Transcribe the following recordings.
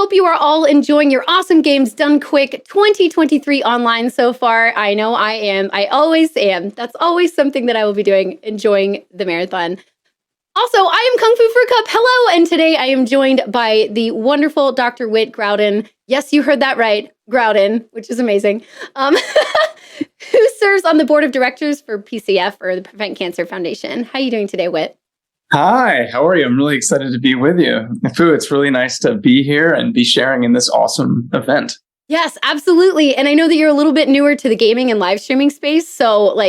hope you are all enjoying your awesome games done quick 2023 online so far. I know I am. I always am. That's always something that I will be doing, enjoying the marathon. Also, I am Kung Fu for a Cup. Hello, and today I am joined by the wonderful Dr. Whit Growdon. Yes, you heard that right, Growdon, which is amazing. Who serves on the board of directors for PCF, or the Prevent Cancer Foundation. How are you doing today, Whit? Hi, how are you? I'm really excited to be with you. Fu, it's really nice to be here and be sharing in this awesome event. Yes, absolutely. And I know that you're a little bit newer to the gaming and live streaming space, so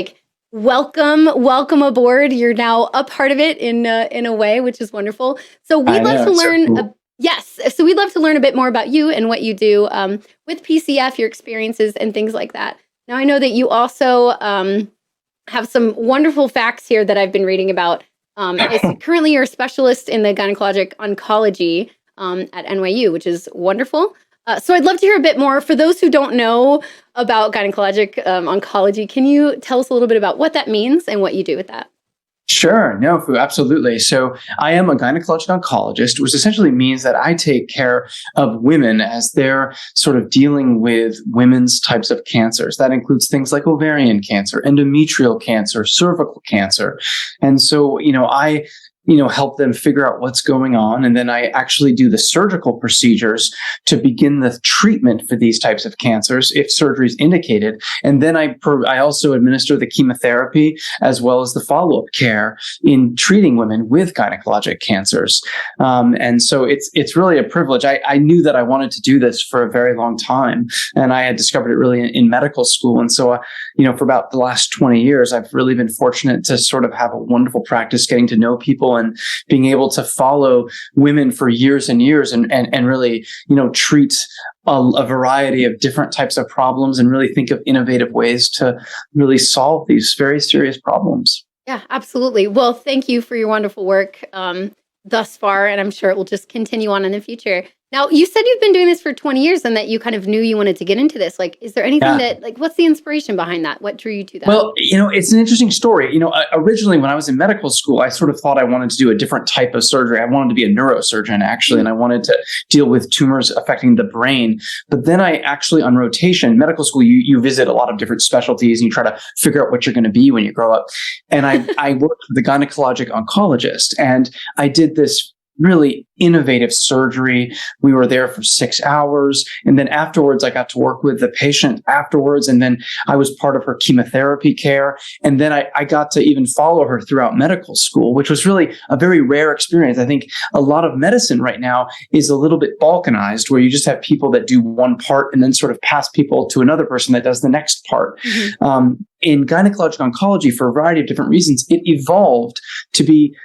welcome aboard. You're now a part of it in a way, which is wonderful. So we'd love to learn. So cool. So we'd love to learn a bit more about you and what you do with PCF, your experiences and things like that. Now, I know that you also have some wonderful facts here that I've been reading about. Currently, you're a specialist in the Gynecologic Oncology at NYU, which is wonderful. So I'd love to hear a bit more. For those who don't know about Gynecologic Oncology, can you tell us a little bit about what that means and what you do with that? Sure. No, Fu, absolutely. So I am a gynecologic oncologist, which essentially means that I take care of women as they're sort of dealing with women's types of cancers. That includes things like ovarian cancer, endometrial cancer, cervical cancer. And so, I help them figure out what's going on. And then I actually do the surgical procedures to begin the treatment for these types of cancers if surgery is indicated. And then I also administer the chemotherapy as well as the follow-up care in treating women with gynecologic cancers. And so it's really a privilege. I knew that I wanted to do this for a very long time. And I had discovered it really in medical school. And so, for about the last 20 years, I've really been fortunate to sort of have a wonderful practice getting to know people and being able to follow women for years and years and really, treat a variety of different types of problems and really think of innovative ways to really solve these very serious problems. Yeah, absolutely. Well, thank you for your wonderful work thus far, and I'm sure it will just continue on in the future. Now, you said you've been doing this for 20 years and that you kind of knew you wanted to get into this. Is there anything what's the inspiration behind that? What drew you to that? Well, it's an interesting story. Originally when I was in medical school, I sort of thought I wanted to do a different type of surgery. I wanted to be a neurosurgeon, actually, and I wanted to deal with tumors affecting the brain. But then I actually, on rotation, medical school, you visit a lot of different specialties and you try to figure out what you're going to be when you grow up. And I worked with the gynecologic oncologist, and I did this really innovative surgery. We were there for 6 hours. And then afterwards, I got to work with the patient afterwards. And then I was part of her chemotherapy care. And then I got to even follow her throughout medical school, which was really a very rare experience. I think a lot of medicine right now is a little bit balkanized, where you just have people that do one part and then sort of pass people to another person that does the next part. Mm-hmm. In gynecologic oncology, for a variety of different reasons, it evolved to be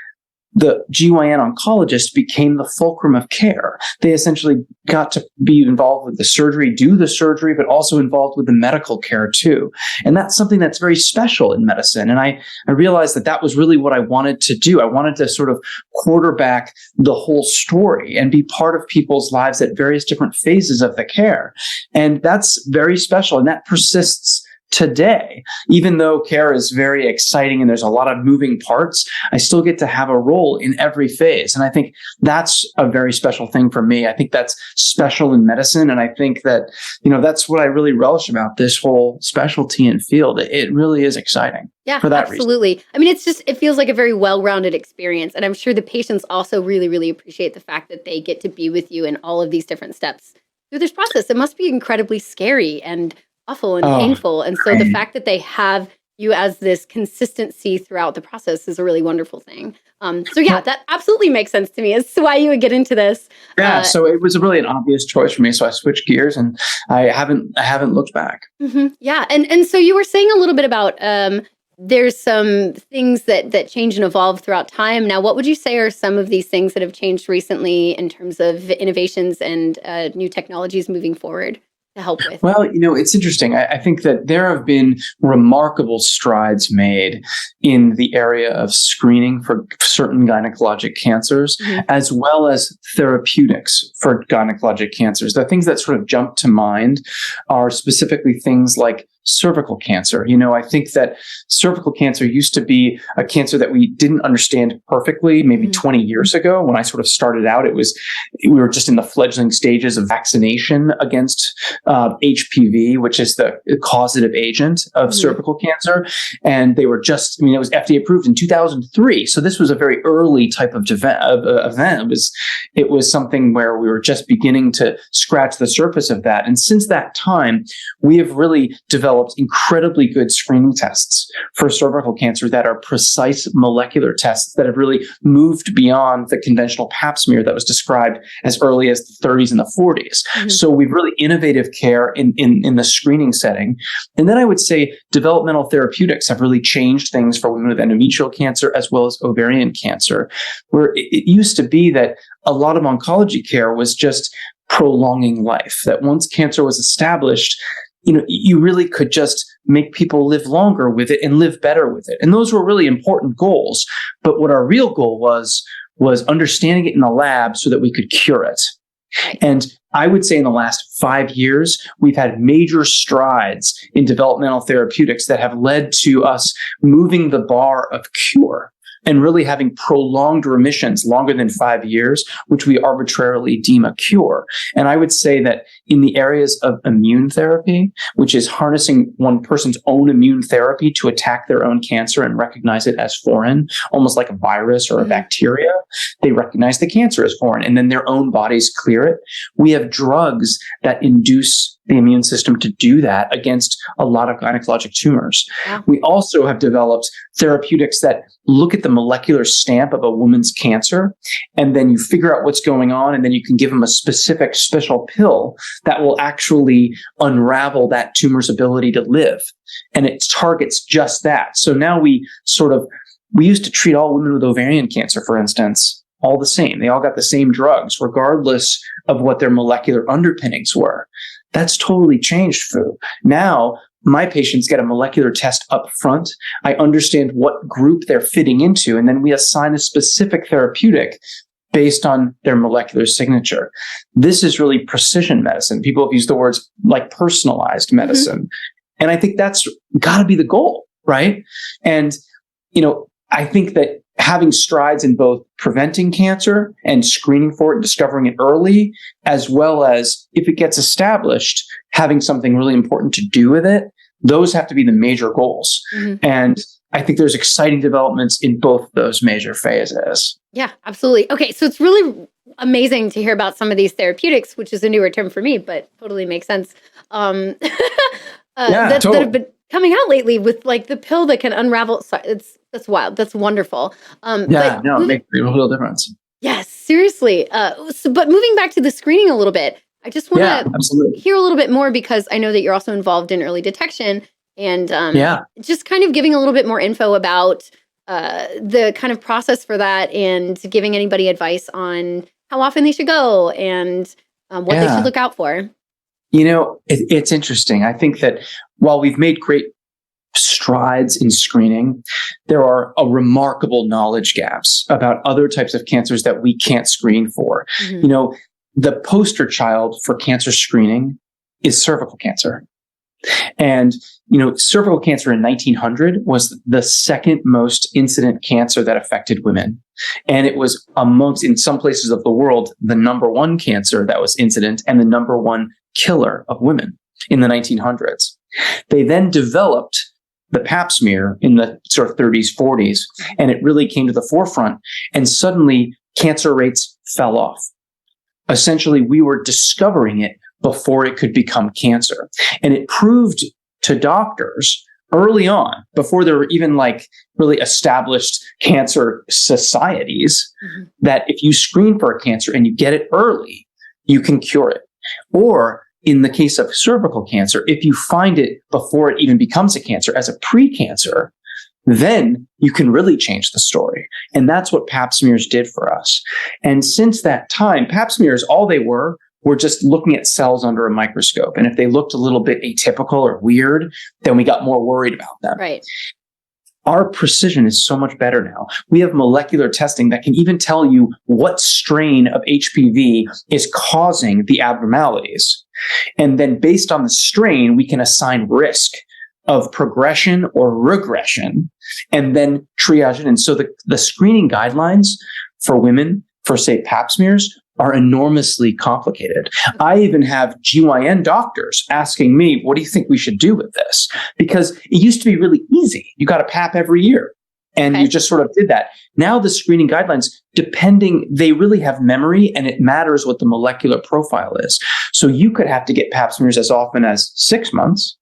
the GYN oncologist became the fulcrum of care. They essentially got to be involved with the surgery, do the surgery, but also involved with the medical care too. And that's something that's very special in medicine. And I realized that was really what I wanted to do. I wanted to sort of quarterback the whole story and be part of people's lives at various different phases of the care. And that's very special, and that persists today. Even though care is very exciting and there's a lot of moving parts, I still get to have a role in every phase. And I think that's a very special thing for me. I think that's special in medicine. And I think that, that's what I really relish about this whole specialty and field. It really is exciting. Yeah, for that absolutely. reason. I mean, it feels like a very well-rounded experience. And I'm sure the patients also really, really appreciate the fact that they get to be with you in all of these different steps through this process. It must be incredibly scary and awful and painful. And so the fact that they have you as this consistency throughout the process is a really wonderful thing. That absolutely makes sense to me as to why you would get into this. Yeah, so it was really an obvious choice for me. So I switched gears and I haven't looked back. Mm-hmm. Yeah, and so you were saying a little bit about there's some things that change and evolve throughout time. Now, what would you say are some of these things that have changed recently in terms of innovations and new technologies moving forward to help with? Well, it's interesting. I think that there have been remarkable strides made in the area of screening for certain gynecologic cancers, as well as therapeutics for gynecologic cancers. The things that sort of jump to mind are specifically things like cervical cancer. I think that cervical cancer used to be a cancer that we didn't understand perfectly maybe 20 years ago. When I sort of started out, we were just in the fledgling stages of vaccination against HPV, which is the causative agent of cervical cancer. And they were just, it was FDA approved in 2003. So this was a very early type of event. It was something where we were just beginning to scratch the surface of that. And since that time, we have really developed incredibly good screening tests for cervical cancer that are precise molecular tests that have really moved beyond the conventional pap smear that was described as early as the 30s and the 40s. So we've really innovative care in the screening setting. And then I would say developmental therapeutics have really changed things for women with endometrial cancer as well as ovarian cancer, where it used to be that a lot of oncology care was just prolonging life, that once cancer was established, you really could just make people live longer with it and live better with it. And those were really important goals. But what our real goal was understanding it in the lab so that we could cure it. And I would say in the last 5 years, we've had major strides in developmental therapeutics that have led to us moving the bar of cure and really having prolonged remissions longer than 5 years, which we arbitrarily deem a cure. And I would say that in the areas of immune therapy, which is harnessing one person's own immune therapy to attack their own cancer and recognize it as foreign, almost like a virus or a bacteria, they recognize the cancer as foreign, and then their own bodies clear it. We have drugs that induce the immune system to do that against a lot of gynecologic tumors. Yeah. We also have developed therapeutics that look at the molecular stamp of a woman's cancer, and then you figure out what's going on, and then you can give them a specific special pill that will actually unravel that tumor's ability to live. And it targets just that. So now we used to treat all women with ovarian cancer, for instance, all the same. They all got the same drugs, regardless of what their molecular underpinnings were. That's totally changed, Fu. Now, my patients get a molecular test up front. I understand what group they're fitting into, and then we assign a specific therapeutic based on their molecular signature. This is really precision medicine. People have used the words like personalized medicine. And I think that's got to be the goal, right? And, I think that having strides in both preventing cancer and screening for it, discovering it early, as well as if it gets established, having something really important to do with it, those have to be the major goals. And I think there's exciting developments in both those major phases. Yeah, absolutely. Okay, so it's really amazing to hear about some of these therapeutics, which is a newer term for me, but totally makes sense. That have been coming out lately with like the pill that can unravel. That's wild. That's wonderful. It makes a real difference. Yes, seriously. But moving back to the screening a little bit, I just want to hear a little bit more, because I know that you're also involved in early detection, and just kind of giving a little bit more info about the kind of process for that, and giving anybody advice on how often they should go and what they should look out for. It's interesting. I think that while we've made great strides in screening, there are remarkable knowledge gaps about other types of cancers that we can't screen for. The poster child for cancer screening is cervical cancer. And, cervical cancer in 1900 was the second most incident cancer that affected women. And it was in some places of the world, the number one cancer that was incident and the number one killer of women in the 1900s. They then developed the pap smear in the sort of 30s, 40s, and it really came to the forefront. And suddenly cancer rates fell off. Essentially, we were discovering it before it could become cancer. And it proved to doctors early on, before there were even really established cancer societies, that if you screen for a cancer and you get it early, you can cure it. Or in the case of cervical cancer, if you find it before it even becomes a cancer as a pre-cancer, then you can really change the story. And that's what pap smears did for us. And since that time, pap smears, all they were just looking at cells under a microscope. And if they looked a little bit atypical or weird, then we got more worried about them. Right. Our precision is so much better now. We have molecular testing that can even tell you what strain of HPV is causing the abnormalities. And then based on the strain, we can assign risk of progression or regression, and then triage it. And so the screening guidelines for women for, say, pap smears are enormously complicated. I even have GYN doctors asking me, what do you think we should do with this? Because it used to be really easy. You got a pap every year and you just sort of did that. Now the screening guidelines, they really have memory, and it matters what the molecular profile is. So you could have to get pap smears as often as 6 months,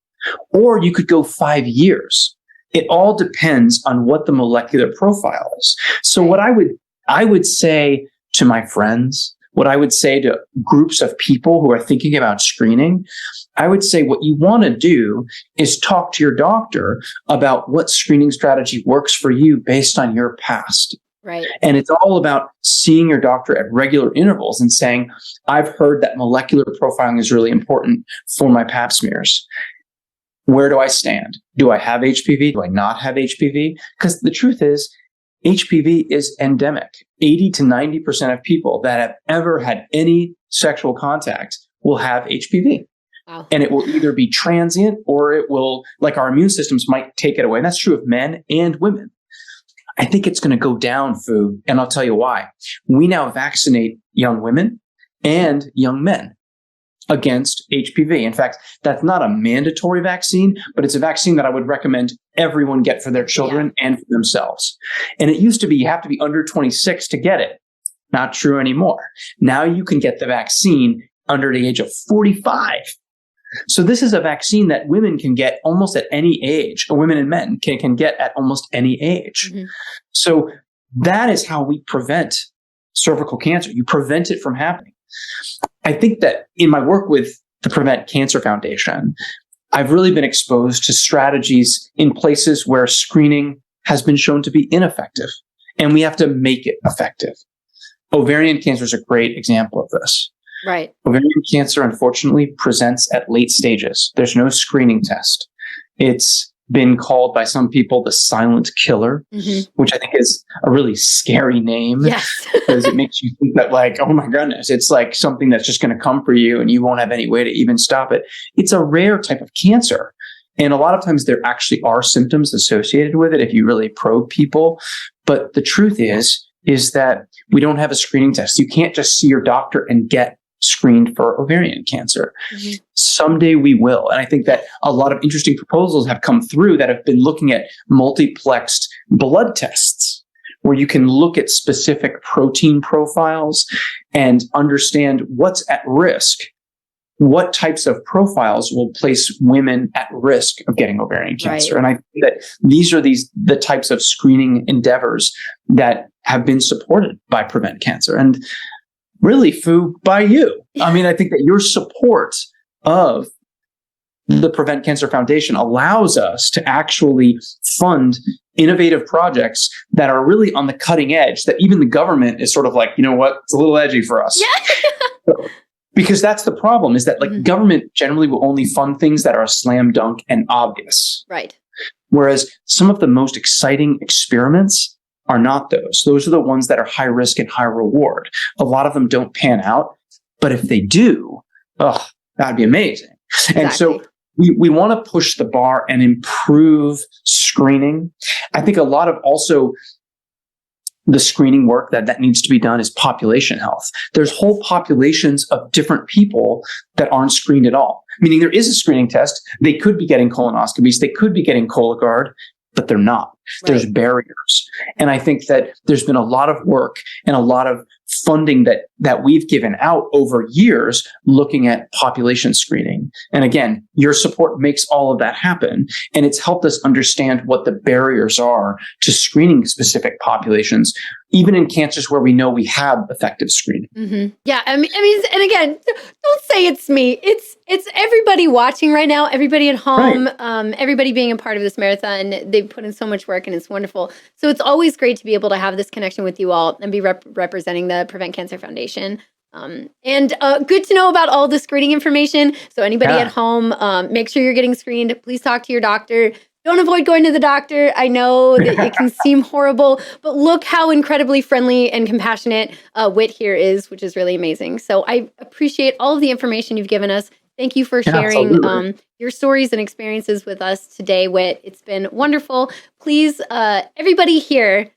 or you could go 5 years. It all depends on what the molecular profile is. So what I would say to my friends, what I would say to groups of people who are thinking about screening, I would say what you want to do is talk to your doctor about what screening strategy works for you based on your past. Right. And it's all about seeing your doctor at regular intervals and saying, I've heard that molecular profiling is really important for my pap smears. Where do I stand? Do I have HPV? Do I not have HPV? Because the truth is, HPV is endemic. 80 to 90% of people that have ever had any sexual contact will have HPV. Wow. And it will either be transient or it will, like our immune systems might take it away. And that's true of men and women. I think it's going to go down, Fu, and I'll tell you why. We now vaccinate young women and young men against HPV. In fact, that's not a mandatory vaccine, but it's a vaccine that I would recommend everyone get for their children and for themselves. And it used to be you have to be under 26 to get it. Not true anymore. Now you can get the vaccine under the age of 45. So this is a vaccine that women can get almost at any age, or women and men can get at almost any age. Mm-hmm. So that is how we prevent cervical cancer. You prevent it from happening. I think that in my work with the Prevent Cancer Foundation, I've really been exposed to strategies in places where screening has been shown to be ineffective, and we have to make it effective. Ovarian cancer is a great example of this. Right. Ovarian cancer, unfortunately, presents at late stages. There's no screening test. It's been called by some people the silent killer, which I think is a really scary name. Yes. Because it makes you think that, like, oh my goodness, it's like something that's just going to come for you and you won't have any way to even stop it. It's a rare type of cancer. And a lot of times there actually are symptoms associated with it if you really probe people. But the truth is that we don't have a screening test. You can't just see your doctor and get screened for ovarian cancer. Someday we will. And I think that a lot of interesting proposals have come through that have been looking at multiplexed blood tests, where you can look at specific protein profiles and understand what's at risk. What types of profiles will place women at risk of getting ovarian cancer? Right. And I think that these are the types of screening endeavors that have been supported by Prevent Cancer. And really, Fu, by you. I mean, I think that your support of the Prevent Cancer Foundation allows us to actually fund innovative projects that are really on the cutting edge, that even the government is sort of like, you know what, it's a little edgy for us. Yeah. Because that's the problem, is that government generally will only fund things that are a slam dunk and obvious. Right. Whereas some of the most exciting experiments are not those. Those are the ones that are high risk and high reward. A lot of them don't pan out, but if they do, that'd be amazing. Exactly. And so we want to push the bar and improve screening. I think a lot of also the screening work that needs to be done is population health. There's whole populations of different people that aren't screened at all. Meaning there is a screening test. They could be getting colonoscopies. They could be getting Cologuard, but they're not. Right. There's barriers. And I think that there's been a lot of work and a lot of funding that we've given out over years looking at population screening. And again, your support makes all of that happen. And it's helped us understand what the barriers are to screening specific populations, even in cancers where we know we have effective screening. Mm-hmm. Yeah. I mean, and again, don't say it's me. It's everybody watching right now, everybody at home, right. Everybody being a part of this marathon. They've put in so much work and it's wonderful. So it's always great to be able to have this connection with you all and be representing the Prevent Cancer Foundation. And good to know about all the screening information. So anybody at home, make sure you're getting screened. Please talk to your doctor. Don't avoid going to the doctor. I know that it can seem horrible, but look how incredibly friendly and compassionate Whit here is, which is really amazing. So I appreciate all of the information you've given us. Thank you for sharing your stories and experiences with us today, Whit. It's been wonderful. Please, everybody here,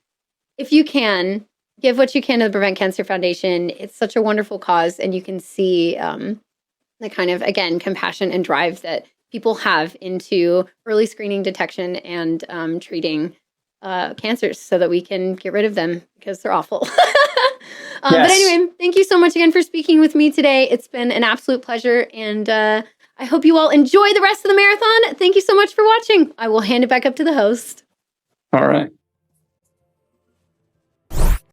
if you can, give what you can to the Prevent Cancer Foundation. It's such a wonderful cause, and you can see the kind of, again, compassion and drive that people have into early screening, detection, and treating cancers so that we can get rid of them because they're awful. But anyway, thank you so much again for speaking with me today. It's been an absolute pleasure, and I hope you all enjoy the rest of the marathon. Thank you so much for watching. I will hand it back up to the host. All right.